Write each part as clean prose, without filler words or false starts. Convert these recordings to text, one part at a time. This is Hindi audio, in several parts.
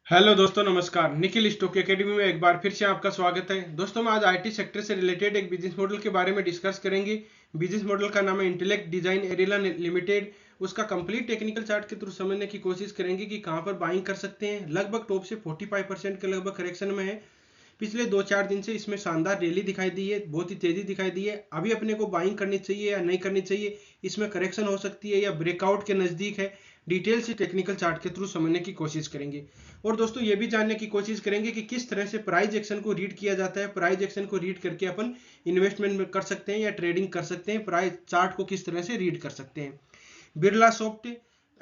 हेलो दोस्तों, नमस्कार। निखिल स्टॉक एकेडमी में एक बार फिर से आपका स्वागत है। दोस्तों, हम आज आईटी सेक्टर से रिलेटेड एक बिजनेस मॉडल के बारे में डिस्कस करेंगे। बिजनेस मॉडल का नाम है इंटेलेक्ट डिजाइन एरेला लिमिटेड। उसका कंप्लीट टेक्निकल चार्ट के थ्रू समझने की कोशिश करेंगे कि कहां पर बाइंग कर सकते हैं। लगभग टॉप से 45% के लगभग करेक्शन में है। पिछले 2-4 दिन से इसमें शानदार रैली दिखाई दी है, बहुत ही तेजी दिखाई दी है। अभी अपने को बाइंग करनी चाहिए या नहीं करनी चाहिए, इसमें करेक्शन हो सकती है या ब्रेकआउट के नजदीक है, डिटेल से टेक्निकल चार्ट के थ्रू समझने की कोशिश करेंगे। और दोस्तों, ये भी जानने की कोशिश करेंगे कि किस तरह से प्राइस एक्शन को रीड किया जाता है। प्राइस एक्शन को रीड करके अपन इन्वेस्टमेंट कर सकते हैं या ट्रेडिंग कर सकते हैं। प्राइस चार्ट को किस तरह से रीड कर सकते हैं। बिरला सॉफ्ट,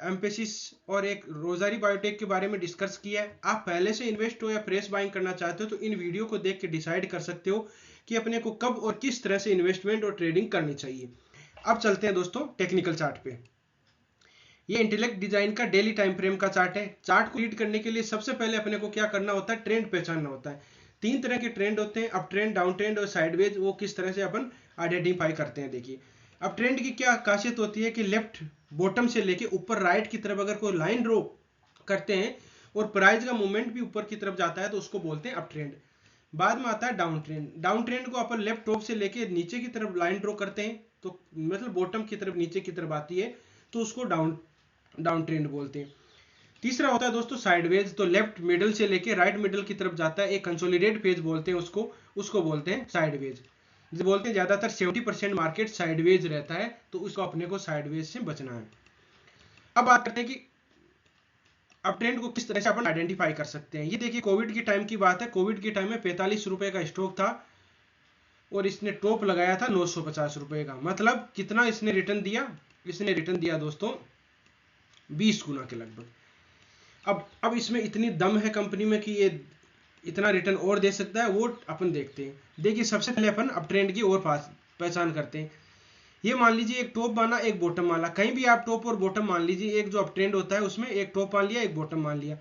एम्फेसिस और एक रोजारी बायोटेक के बारे में डिस्कस किया है। आप पहले से इन्वेस्ट हो या फ्रेश बाइंग करना चाहते हो तो इन वीडियो को देख के डिसाइड कर सकते हो कि अपने को कब और किस तरह से इन्वेस्टमेंट और ट्रेडिंग करनी चाहिए। अब चलते हैं दोस्तों टेक्निकल चार्ट पे। ये इंटेलेक्ट डिजाइन का डेली टाइम फ्रेम का चार्ट है। चार्ट को रीड करने के लिए सबसे पहले अपने को क्या करना होता है, ट्रेंड पहचानना होता है। 3 तरह के ट्रेंड होते हैं, अप ट्रेंड, डाउन ट्रेंड और साइडवेज। वो किस तरह से अपन आइडेंटिफाई करते हैं, देखिए। अब ट्रेंड की क्या खासियत होती है कि लेफ्ट बॉटम से लेके ऊपर राइट की तरफ अगर कोई लाइन ड्रॉ करते हैं और प्राइस का मूवमेंट भी ऊपर की तरफ जाता है तो उसको बोलते हैं अप ट्रेंड। बाद में आता है डाउन ट्रेंड। डाउन ट्रेंड को अपन लेफ्ट टॉप से लेके नीचे की तरफ लाइन ड्रॉ करते हैं तो मतलब बॉटम की तरफ नीचे की तरफ आती है तो उसको डाउन डाउन ट्रेंड बोलते हैं। तीसरा होता है दोस्तों साइडवेज। तो लेफ्ट मिडल से लेके राइट मिडल की तरफ जाता है, एक कंसोलिडेट फेज बोलते हैं उसको उसको बोलते हैं साइडवेज। जो बोलते हैं ज्यादातर 70% मार्केट साइडवेज रहता है तो उसको अपने को साइडवेज से बचना है। अब बात करते हैं कि अब ट्रेंड को किस तरह से अपन आइडेंटिफाई कर सकते हैं। ये देखिए, कोविड की टाइम की बात है। कोविड के टाइम में 45 रुपए का स्टॉक था और इसने टॉप लगाया था 950 रुपए का। मतलब कितना इसने रिटर्न दिया, इसने रिटर्न दिया दोस्तों 20 गुना के लगभग। अब इसमें इतनी दम है कंपनी में कि ये इतना रिटर्न और दे सकता है, वो अपन देखते हैं। देखिए, सबसे पहले अपन अप ट्रेंड की और पहचान करते हैं। ये मान लीजिए एक टॉप माना, एक बॉटम माना। कहीं भी आप टॉप और बॉटम मान लीजिए, एक जो अप ट्रेंड होता है उसमें एक टॉप मान लिया, एक बॉटम मान लिया।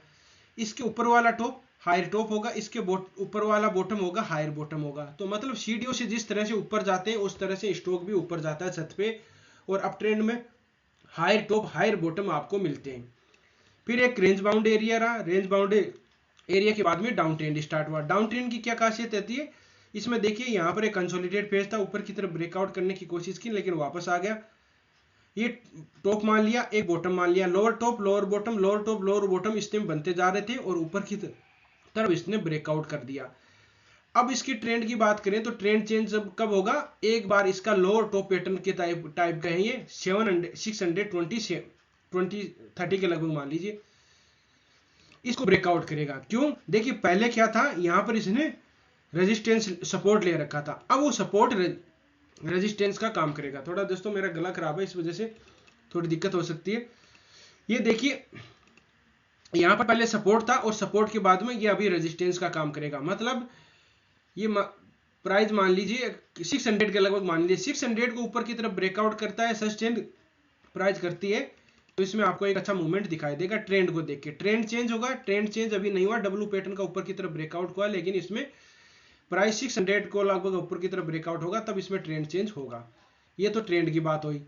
इसके ऊपर वाला टॉप हायर टॉप होगा, इसके ऊपर वाला बॉटम होगा हायर बॉटम होगा। तो मतलब सीडीओ से जिस तरह से ऊपर जाते हैं उस तरह से स्टॉक भी ऊपर जाता है छत पे। और अप ट्रेंड में हायर टॉप हायर बॉटम आपको मिलते हैं। फिर एक रेंज बाउंड एरिया रहा। रेंज बाउंड एरिया के बाद में डाउन ट्रेंड स्टार्ट हुआ। डाउन ट्रेंड की क्या खासियत रहती है, इसमें देखिए यहाँ पर एक कंसोलिडेट फेज था, ऊपर की तरफ ब्रेकआउट करने की कोशिश की लेकिन वापस आ गया। ये टॉप मान लिया, एक बॉटम मान लिया, lower top lower bottom lower top lower bottom इसमें बनते जा रहे थे और ऊपर की तरफ इसने ब्रेकआउट कर दिया। अब इसकी ट्रेंड की बात करें तो ट्रेंड चेंज कब होगा, एक बार इसका लोअर टॉप पैटर्न के टाइप का है ये 620 के लगभग मान लीजिए, इसको ब्रेकआउट करेगा। क्यों, देखिए पहले क्या था, यहां पर इसने रेजिस्टेंस सपोर्ट ले रखा था। अब वो सपोर्ट रेजिस्टेंस का काम करेगा। थोड़ा दोस्तों मेरा गला खराब है, इस वजह से थोड़ी दिक्कत हो सकती है। ये देखिए, यहां पर पहले सपोर्ट था और सपोर्ट के बाद में ये अभी रेजिस्टेंस का काम करेगा। मतलब ये प्राइस मान लीजिए 600 के लगभग मान लीजिए, 600 को ऊपर की तरफ ब्रेकआउट करता है, सस्टेन प्राइस करती है तो इसमें आपको एक अच्छा मूवमेंट दिखाई देगा। ट्रेंड को देख के ट्रेंड चेंज होगा। ट्रेंड चेंज अभी नहीं हुआ, डब्ल्यू पैटर्न का ऊपर की तरफ ब्रेकआउट हुआ, लेकिन इसमें प्राइस 600 को लगभग ऊपर की तरफ ब्रेकआउट होगा तब इसमें ट्रेंड चेंज होगा। ये तो ट्रेंड की बात हुई।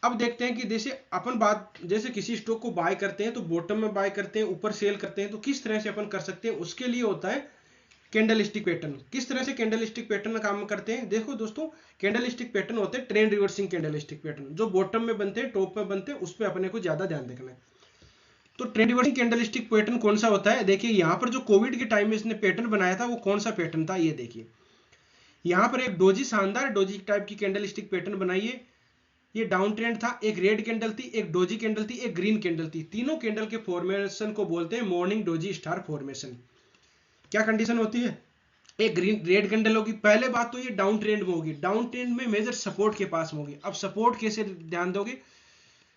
अब देखते हैं कि जैसे अपन बात, जैसे किसी स्टॉक को बाय करते हैं तो बॉटम में बाय करते हैं, ऊपर सेल करते हैं, तो किस तरह से अपन कर सकते हैं, उसके लिए होता है कैंडल स्टिक पैटर्न। किस तरह से कैंडल स्टिक पैटर्न काम करते हैं, देखो दोस्तों, कैंडल स्टिक पैटर्न होते हैं trend reversing candle stick pattern. जो बॉटम में बनते हैं, टॉप में बनते हैं, उस पर अपने को ज्यादा ध्यान रखना है। तो trend reversing candle stick pattern कौन सा होता है, देखिए यहाँ पर जो कोविड के टाइम में इसने पैटर्न बनाया था वो कौन सा पैटर्न था, ये देखिए। यहाँ पर एक डोजी, शानदार डोजी टाइप की कैंडल स्टिक पैटर्न बनाइए। ये डाउन ट्रेंड था, एक रेड कैंडल थी, एक डोजी कैंडल थी, एक ग्रीन कैंडल थी। तीनों कैंडल के फॉर्मेशन को बोलते हैं मॉर्निंग डोजी स्टार फॉर्मेशन। क्या कंडीशन होती है, एक ग्रीन रेड कैंडल होगी। पहले बात तो ये डाउन ट्रेंड में होगी, डाउन ट्रेंड में मेजर सपोर्ट के पास होगी। अब सपोर्ट कैसे ध्यान दोगे,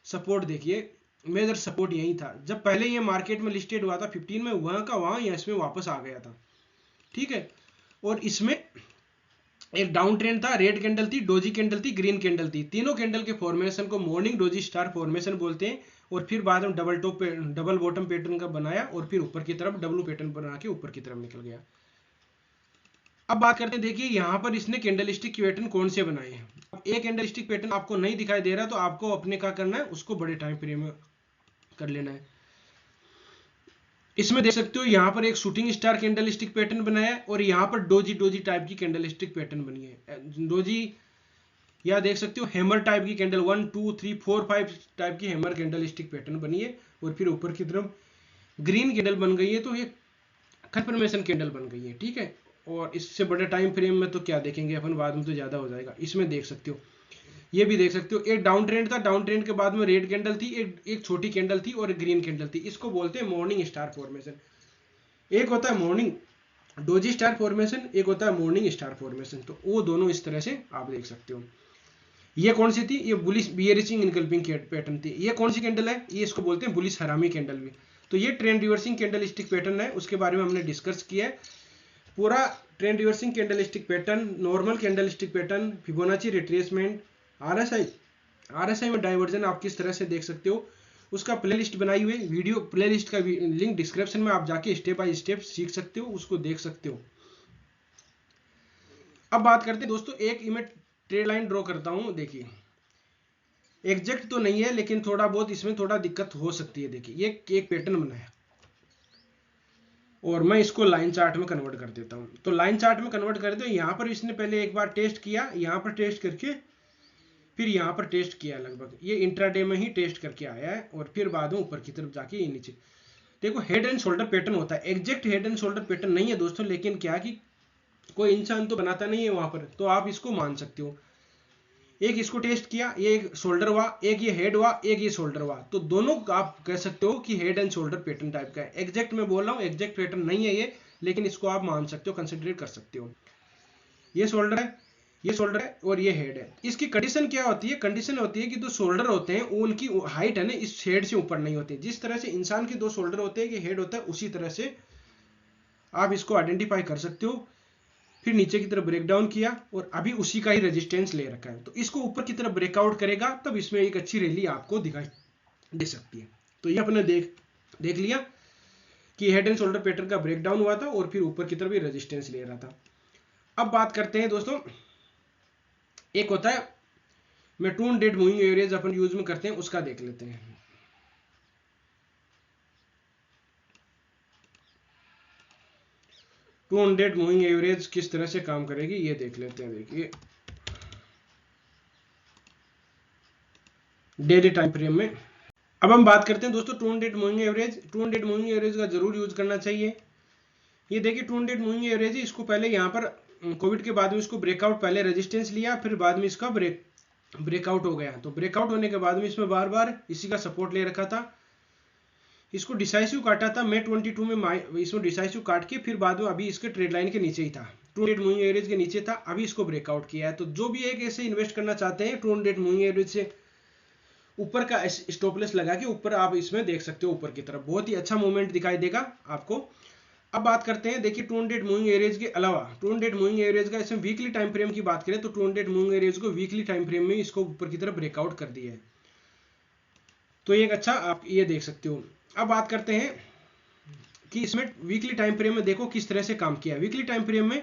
सपोर्ट देखिए, मेजर सपोर्ट यही था जब पहले ये मार्केट में लिस्टेड हुआ था 15 में, वहां का वहां या इसमें वापस आ गया था, ठीक है। और इसमें एक डाउन ट्रेंड था, रेड कैंडल थी, डोजी कैंडल थी, ग्रीन कैंडल थी। तीनों कैंडल के फॉर्मेशन को मॉर्निंग डोजी स्टार फॉर्मेशन बोलते हैं। और फिर बाद में double top double bottom pattern का बनाया और फिर ऊपर की तरफ डब्लू पैटर्न बना के ऊपर की तरफ निकल गया। अब बात करते हैं, देखिए यहाँ पर इसने कैंडलस्टिक पैटर्न कौन से बनाए हैं। अब एक कैंडलस्टिक पैटर्न आपको नहीं दिखाई दे रहा तो आपको अपने क्या करना है, उसको बड़े टाइम फ्रेम में कर लेना है। इसमें देख सकते हो यहाँ पर एक शूटिंग स्टार कैंडलस्टिक पैटर्न बनाया है और यहाँ पर डोजी डोजी टाइप की कैंडलस्टिक पैटर्न बनी है। डोजी या देख सकते हो हैमर टाइप की कैंडल 1 2 3 4 5 टाइप की हैमर कैंडलस्टिक पैटर्न बनी है और फिर ऊपर की तरफ ग्रीन कैंडल बन गई है, तो ये कंफर्मेशन कैंडल बन गई है। ठीक है, और इससे बड़े टाइम फ्रेम में तो क्या देखेंगे अपन, बाद में तो ज्यादा हो जाएगा। इसमें देख सकते हो, ये भी देख सकते हो, एक डाउन ट्रेंड था, डाउन ट्रेंड के बाद में रेड कैंडल थी, एक छोटी कैंडल थी और एक ग्रीन कैंडल थी। इसको बोलते हैं मॉर्निंग स्टार फॉर्मेशन। एक होता है मॉर्निंग डोजी स्टार फॉर्मेशन, एक होता है मॉर्निंग स्टार फॉर्मेशन। तो वो दोनों इस तरह से आप देख सकते हो। ये कौन सी थी, ये बुलिश बियरिशिंग इनकल्पिंग पैटर्न थी। ये कौन सी कैंडल है, ये इसको बोलते हैं बुलिश हरामी कैंडल भी। तो ये ट्रेंड रिवर्सिंग कैंडलस्टिक पैटर्न है, उसके बारे में हमने डिस्कस किया है पूरा। Trend reversing candlestick pattern, normal candlestick pattern, Fibonacci retracement, RSI में डाइवर्जन आप किस तरह से देख सकते हो, उसका प्लेलिस्ट बनाई हुई वीडियो, प्लेलिस्ट का लिंक डिस्क्रिप्शन में, आप जाके स्टेप बाय स्टेप सीख सकते हो, उसको देख सकते हो। अब बात करते हैं दोस्तों, एक मैं ट्रेड लाइन ड्रॉ करता हूं। देखिए एग्जैक्ट तो नहीं है, लेकिन थोड़ा बहुत इसमें थोड़ा दिक्कत हो सकती है। देखिए ये एक पैटर्न बना है और मैं इसको लाइन चार्ट में कन्वर्ट कर देता हूं। तो लाइन चार्ट में कन्वर्ट कर दो, यहां पर इसने पहले एक बार टेस्ट किया, यहां पर टेस्ट करके फिर यहाँ पर टेस्ट किया, लगभग ये इंट्राडे में ही टेस्ट करके आया है और फिर बाद में ऊपर की तरफ जाके ये नीचे। देखो हेड एंड शोल्डर पैटर्न होता है, exact head and shoulder pattern नहीं है दोस्तों, लेकिन क्या कि कोई इंसान तो बनाता नहीं है वहां पर, तो आप इसको मान सकते हो। एक इसको टेस्ट किया, ये एक शोल्डर हुआ, एक ये हेड हुआ, एक ये शोल्डर हुआ, तो दोनों आप कह सकते हो कि head and shoulder pattern type का है। एग्जैक्ट मैं बोल रहा हूँ, एग्जैक्ट पैटर्न नहीं है ये, लेकिन इसको आप मान सकते हो, कंसिडर कर सकते हो। ये शोल्डर है, ये शोल्डर है और ये हेड है। इसकी कंडीशन क्या होती है, कंडीशन होती है कि जो शोल्डर होते हैं उनकी हाइट है ना इस हेड से ऊपर नहीं होती। जिस तरह से इंसान के दो शोल्डर होते हैं कि हेड होता है, उसी तरह से आप इसको आइडेंटिफाई कर सकते हो। फिर नीचे की तरफ ब्रेक डाउन किया और अभी उसी का ही रेजिस्टेंस ले रखा है, तो इसको ऊपर की तरफ ब्रेकआउट करेगा तब इसमें एक अच्छी रैली आपको दिखाई दे सकती है। तो ये अपने देख लिया कि हेड एंड शोल्डर पैटर्न का ब्रेकडाउन हुआ था और फिर ऊपर की तरफ ही रेजिस्टेंस ले रहा था। अब बात करते हैं दोस्तों, एक होता है मैं 200 मूविंग एवरेज अपन यूज में करते हैं, उसका देख लेते हैं। 200 मूविंग एवरेज किस तरह से काम करेगी ये देख लेते हैं। देखिए डेली टाइम फ्रेम में अब हम बात करते हैं दोस्तों 200 मूविंग एवरेज। 200 मूविंग एवरेज का जरूर यूज करना चाहिए। ये देखिए 200 मूविंग एवरेज, इसको पहले यहाँ पर कोविड के बाद में इसको ब्रेकआउट, पहले रेजिस्टेंस लिया, फिर बाद में इसका ब्रेकआउट हो गया। तो ब्रेकआउट होने के बाद में इसमें बार बार इसी का सपोर्ट ले रखा था, इसको डिसाइसिव काटा था May 22 में, इसमें डिसाइसिव काट के फिर बाद में अभी इसके ट्रेड लाइन के नीचे ही था, 200 मूविंग एवरेज के नीचे था, अभी इसको ब्रेकआउट किया है। तो जो भी एक ऐसे इन्वेस्ट करना चाहते हैं 200 मूविंग एवरेज से ऊपर का स्टॉपलेस लगा के ऊपर आप इसमें देख सकते हो, ऊपर की तरफ बहुत ही अच्छा मूवमेंट दिखाई देगा आपको। अब बात करते हैं, देखिए 200 मूविंग एवरेज के अलावा 200 मूविंग एवरेज का इसमें वीकली टाइम फ्रेम की बात करें तो 200 मूविंग एवरेज को वीकली टाइम फ्रेम में इसको ऊपर की तरफ ब्रेकआउट कर दिया है, तो एक अच्छा आप ये देख सकते हो। अब बात करते हैं कि इसमें वीकली टाइम फ्रेम में देखो किस तरह से काम किया। वीकली टाइम फ्रेम में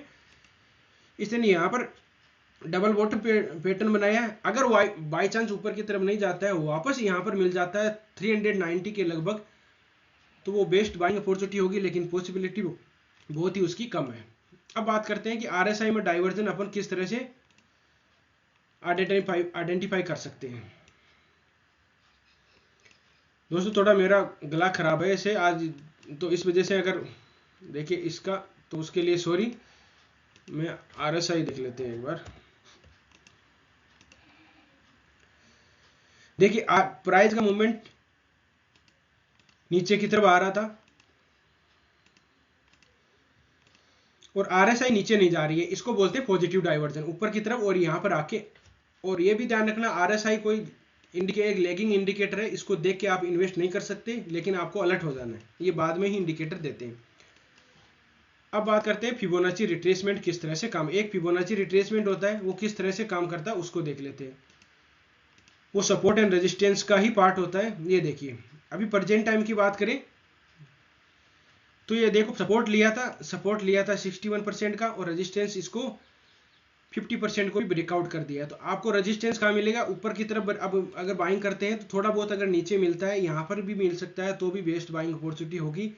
इसने यहाँ पर डबल बॉटम पैटर्न बनाया है, अगर बाई चांस ऊपर की तरफ नहीं जाता है, वापस यहाँ पर मिल जाता है 390 के लगभग, तो वो बेस्ट बाइंग अपॉर्चुनिटी होगी, लेकिन पॉसिबिलिटी बहुत ही उसकी कम है। अब बात करते हैं कि आरएसआई में डाइवर्जन अपन किस तरह से आइडेंटिफाई कर सकते हैं। दोस्तों थोड़ा मेरा गला खराब है ऐसे आज, तो इस वजह से अगर देखिए इसका, तो उसके लिए सॉरी। मैं आरएसआई देख लेते हैं एक बार। देखिए प्राइस का मूवमेंट नीचे की तरफ आ रहा था और आरएसआई नीचे नहीं जा रही है, इसको बोलते हैं पॉजिटिव डाइवर्जन ऊपर की तरफ। और यहाँ पर आके, और ये भी ध्यान रखना आरएसआई कोई एक लैगिंग इंडिकेटर है, इसको देख के आप इन्वेस्ट नहीं कर सकते, लेकिन आपको अलर्ट हो जाना है, ये बाद में ही इंडिकेटर देते हैं। अब बात करते हैं फिबोनाची रिट्रेसमेंट किस तरह से काम, एक फिबोनाची रिट्रेसमेंट होता है वो किस तरह से काम करता है उसको देख लेते हैं। वो सपोर्ट एंड रेजिस्टेंस का ही पार्ट होता है। ये देखिए अभी प्रेजेंट टाइम की बात करें तो ये देखो सपोर्ट लिया था 61% का, और रेजिस्टेंस इसको 50% को भी ब्रेकआउट कर दिया। तो आपको रेजिस्टेंस कहाँ मिलेगा, ऊपर की तरफ। अब अगर बाइंग करते हैं तो थोड़ा बहुत अगर नीचे मिलता है, यहाँ पर भी मिल सकता है, तो भी बेस्ट बाइंग अपॉर्चुनिटी होगी।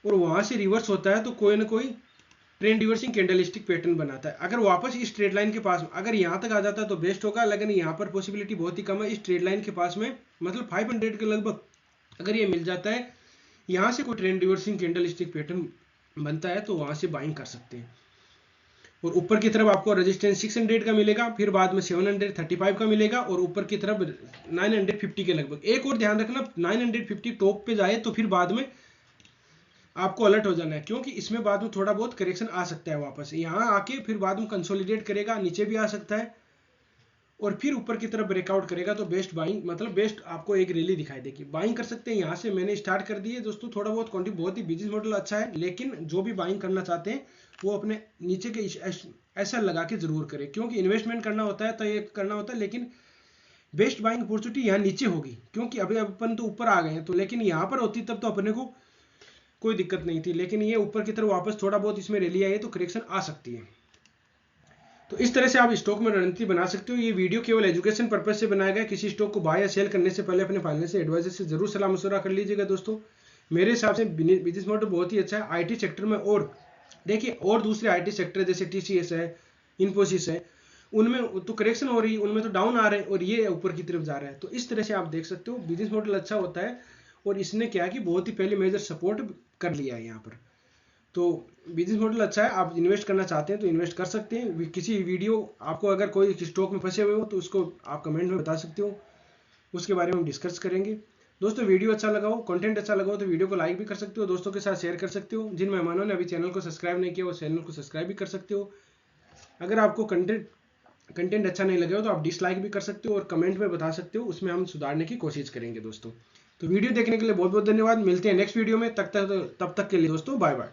और वहां से रिवर्स होता है तो कोई ना कोई ट्रेंड रिवर्सिंग कैंडलस्टिक पैटर्न बनाता है। अगर वापस इस ट्रेड लाइन के पास अगर यहाँ तक आ जाता है तो बेस्ट होगा, लेकिन यहाँ पर पॉसिबिलिटी बहुत ही कम है। इस ट्रेड लाइन के पास में मतलब 500 के लगभग अगर ये मिल जाता है, यहाँ से कोई ट्रेंड रिवर्सिंग कैंडलस्टिक पैटर्न बनता है तो वहां से बाइंग कर सकते हैं। और ऊपर की तरफ आपको रेजिस्टेंस 600 का मिलेगा, फिर बाद में 735 का मिलेगा और ऊपर की तरफ 950 के लगभग। एक और ध्यान रखना, 950 टॉप पे जाए तो फिर बाद में आपको अलर्ट हो जाना है, क्योंकि इसमें बाद में थोड़ा बहुत करेक्शन आ सकता है वापस। यहाँ आके फिर बाद में कंसोलिडेट करेगा, नीचे भी आ सकता है और फिर ऊपर की तरफ ब्रेकआउट करेगा तो बेस्ट बाइंग मतलब बेस्ट आपको एक रैली दिखाई देगी। बाइंग कर सकते हैं। यहाँ से मैंने स्टार्ट कर दी है दोस्तों, थोड़ा बहुत क्वांटिटी, बहुत ही बिजनेस मॉडल अच्छा है, लेकिन जो भी बाइंग करना चाहते हैं वो अपने नीचे के ऐसा लगा के जरूर करें, क्योंकि इन्वेस्टमेंट करना होता है तो ये करना होता है, लेकिन बेस्ट बाइंग अपॉर्चुनिटी यहाँ नीचे होगी, क्योंकि अभी अपन तो ऊपर आ गए हैं तो, लेकिन यहाँ पर होती तब तो अपने को कोई दिक्कत नहीं थी, लेकिन ये ऊपर की तरफ वापस थोड़ा बहुत इसमें रैली आई है तो करेक्शन आ सकती है। तो इस तरह से आप स्टॉक में रणनीति बना सकते हो। ये वीडियो केवल एजुकेशन पर्पज से बनाया गया। किसी स्टॉक को बाय या सेल करने से पहले अपने फाइनेंशियल एडवाइजर से जरूर सलाह मशवरा कर लीजिएगा दोस्तों। मेरे हिसाब से बिजनेस मॉडल बहुत ही अच्छा है आईटी सेक्टर में। और देखिए, और दूसरे आईटी सेक्टर जैसे टीसीएस है, इन्फोसिस है, उनमें तो करेक्शन हो रही है, उनमें तो डाउन आ रहे हैं और ये ऊपर की तरफ जा रहा है। तो इस तरह से आप देख सकते हो बिजनेस मॉडल अच्छा होता है। और इसने क्या कि बहुत ही पहले मेजर सपोर्ट कर लिया है यहाँ पर। तो बिजनेस मॉडल अच्छा है, आप इन्वेस्ट करना चाहते हैं तो इन्वेस्ट कर सकते हैं। किसी वीडियो आपको अगर कोई स्टॉक में फंसे हुए हो तो उसको आप कमेंट में बता सकते हो, उसके बारे में हम डिस्कस करेंगे। दोस्तों वीडियो अच्छा लगा हो, कंटेंट अच्छा लगा हो तो वीडियो को लाइक भी कर सकते हो, दोस्तों के साथ शेयर कर सकते हो। जिन मेहमानों ने अभी चैनल को सब्सक्राइब नहीं किया वो चैनल को सब्सक्राइब भी कर सकते हो। अगर आपको कंटेंट अच्छा नहीं लगे हो तो आप डिसलाइक भी कर सकते हो और कमेंट में बता सकते हो, उसमें हम सुधारने की कोशिश करेंगे दोस्तों। तो वीडियो देखने के लिए बहुत बहुत धन्यवाद। मिलते हैं नेक्स्ट वीडियो में, तब तक के लिए दोस्तों बाय बाय।